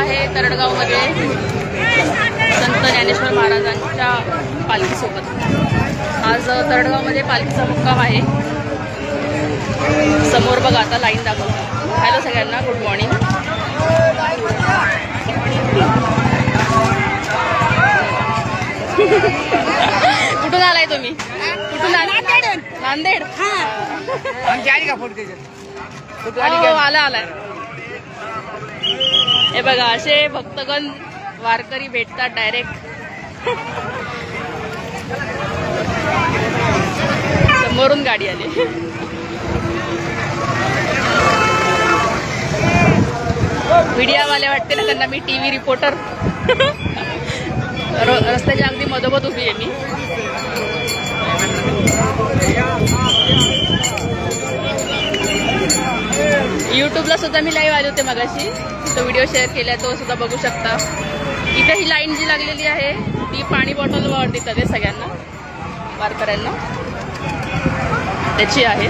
आहे तरडगावमध्ये संत ज्ञानेश्वर महाराजांच्या पालखीसोबत। आज तरडगावमध्ये पालखीचा मुक्काम आहे। समोर बघा आता लाईन दाखवतो। हॅलो सगळ्यांना, गुड मॉर्निंग। कुठून आलाय तुम्ही? कुठून आलाय? नांदेड। आलाय। हे बघा असे भक्तगण वारकरी भेटतात डायरेक्ट। समोरून गाडी आली। मीडियावाले वाटते ना त्यांना मी टीव्ही रिपोर्टर। रस्त्याच्या अगदी मधोमध उभी आहे मी। यूट्यूबला सुद्धा मी लाईव्ह आले होते मगाशी, तो व्हिडिओ शेअर केला, तो सुद्धा बघू शकता। इथे ही लाईन जी लागलेली आहे ती पाणी बॉटल वर देतात आहे सगळ्यांना, वारकऱ्यांना त्याची आहे।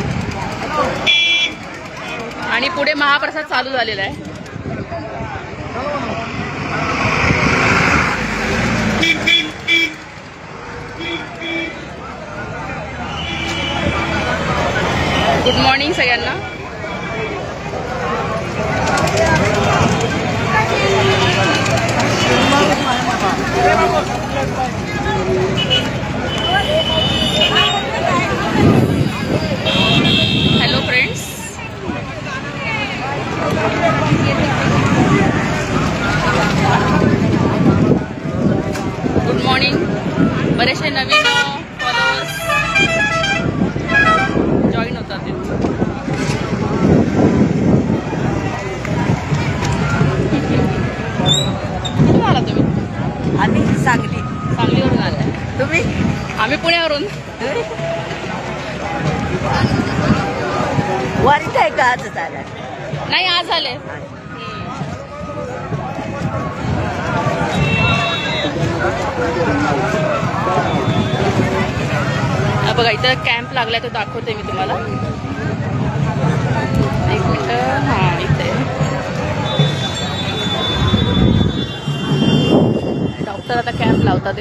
आणि पुढे महाप्रसाद चालू झालेला आहे। गुड मॉर्निंग सगळ्यांना। Hello friends, good morning. बरेचसे नवीन फॉलोअर्स जॉईन होतात। कुठून आला तुम्ही? आम्ही सांगली। सांगलीवरून आलाय तुम्ही? आम्ही पुण्यावरून। वारीत आहे का? आजच आला? नाही, आज आले। बघा इथं कॅम्प लागलाय, तो दाखवते मी तुम्हाला। एक मिनिट। हा, इथे डॉक्टर आता कॅम्प लावतात।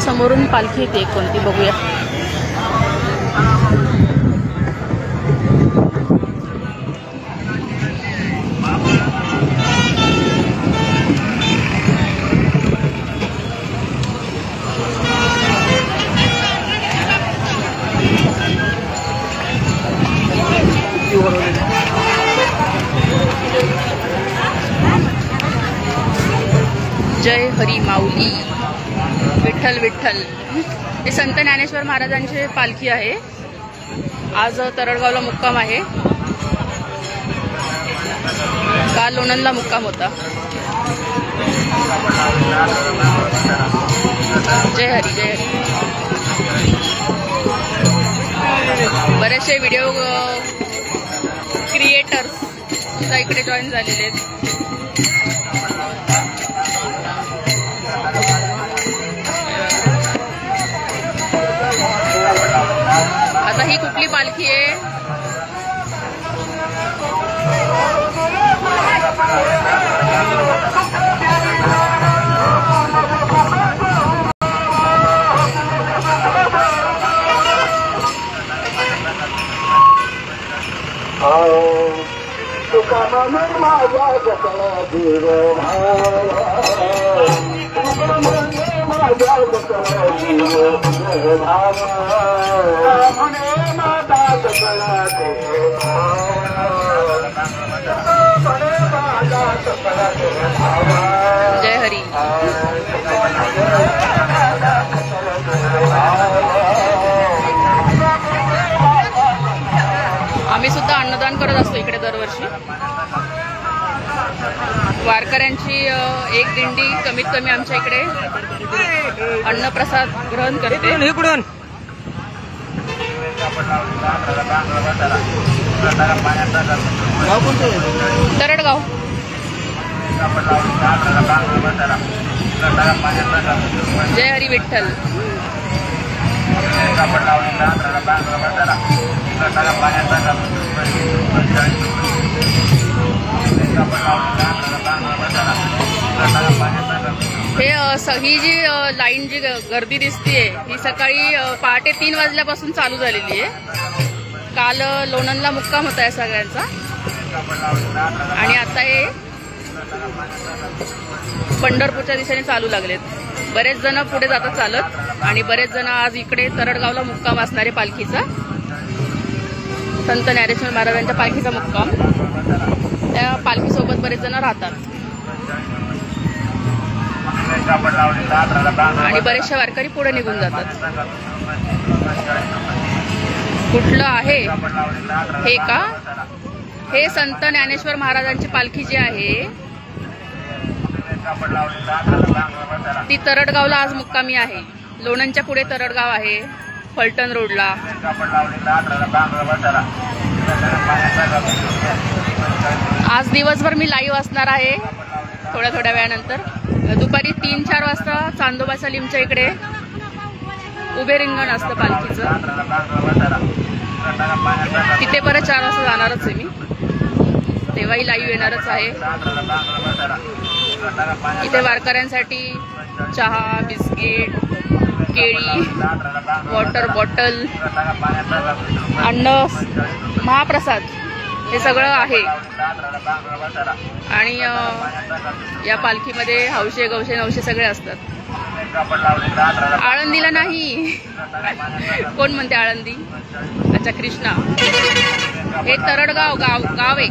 समोरून पालखी येते कोणती बघूया। जय हरी माऊली, विठ्ठल विठ्ठल। हे संत ज्ञानेश्वर महाराजांची पालखी आहे। आज तरडगावला मुक्काम आहे, काल लोणंदला मुक्काम होता। जय हरी, जय हरी। बरेचसे व्हिडिओ क्रिएटर्स सुद्धा इकडे जॉईन झालेले आहेत। आता ही कुठली पालखी आहे? जय हरी। आम्ही सुद्धा अन्नदान करत असतो इकडे दरवर्षी। वारकऱ्यांची एक दिंडी कमीत कमी आमच्या इकडे अन्नप्रसाद ग्रहण करते। तरडगाव। जय हरी विठ्ठल. ही जी लाईन जी गर्दी दिसतीये ही सकाळी पहाटे 3 वाजल्यापासून चालू झालेली आहे. काल लोणंदला मुक्काम होता आहे सगळ्यांचा आणि आता हे पंढरपूरच्या दिशेने चालू लागलेत. बरेच जण पुढे जातात चालत आणि बरेच जण आज इकडे तरडगावला मुक्काम असणारे पालखीचा, संत ज्ञानेश्वर महाराजांच्या पालखीचा मुक्काम. त्या पालखीसोबत बरेच जण राहतात आणि बरेचसे वारकरी पुढे निघून जातात. कुठलं आहे हे का? हे संत ज्ञानेश्वर महाराजांची पालखी जी आहे ती तरडगावला आज मुक्कामी आहे. लोणंदच्या पुढे तरडगाव आहे, फलटण रोडला. आज दिवसभर मी लाईव्ह असणार आहे. थोड्या वेळानंतर दुपारी 3-4 वाजता चांदोबाच्या लिमच्या इकडे उभे रिंगण असतं पालखीचं. तिथे परत 4 वाजता जाणारच आहे मी, तेव्हाही लाईव्ह येणारच आहे. इथे वारकऱ्यांसाठी चहा, बिस्किट, केळी, वॉटर बॉटल, अन्न, महाप्रसाद हे सगळं आहे. आणि या पालखीमध्ये हौशे गवशे नवशे सगळे असतात. आळंदीला नाही, कोण म्हणते आळंदी? अच्छा, कृष्णा. हे तरडगाव गाव आहे.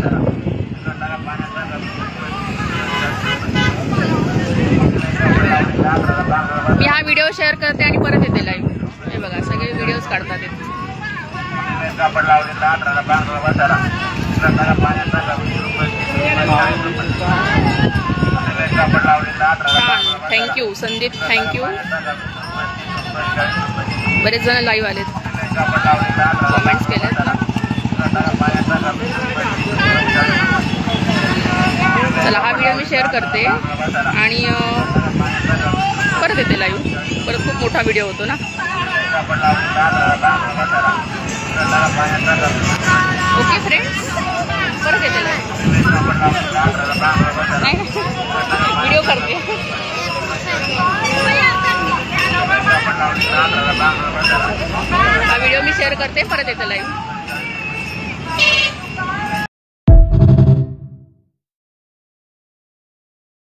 मी हा व्हिडिओ शेअर करते आणि परत येते लाईव्ह. हे बघा सगळे व्हिडिओज काढतात येते. Thank you Sandeep, thank you. बरेच जण लाईव्ह आलेत, कमेंट्स केलेत. चला हा व्हिडिओ मी शेअर करते आणि परत येते लाईव्ह. परत खूप मोठा व्हिडिओ होतो ना. ओके फ्रेंड्स, परत येते लाईव्ह. नाही व्हिडिओ करते. हा व्हिडिओ मी शेअर करते, परत येते लाईव्ह.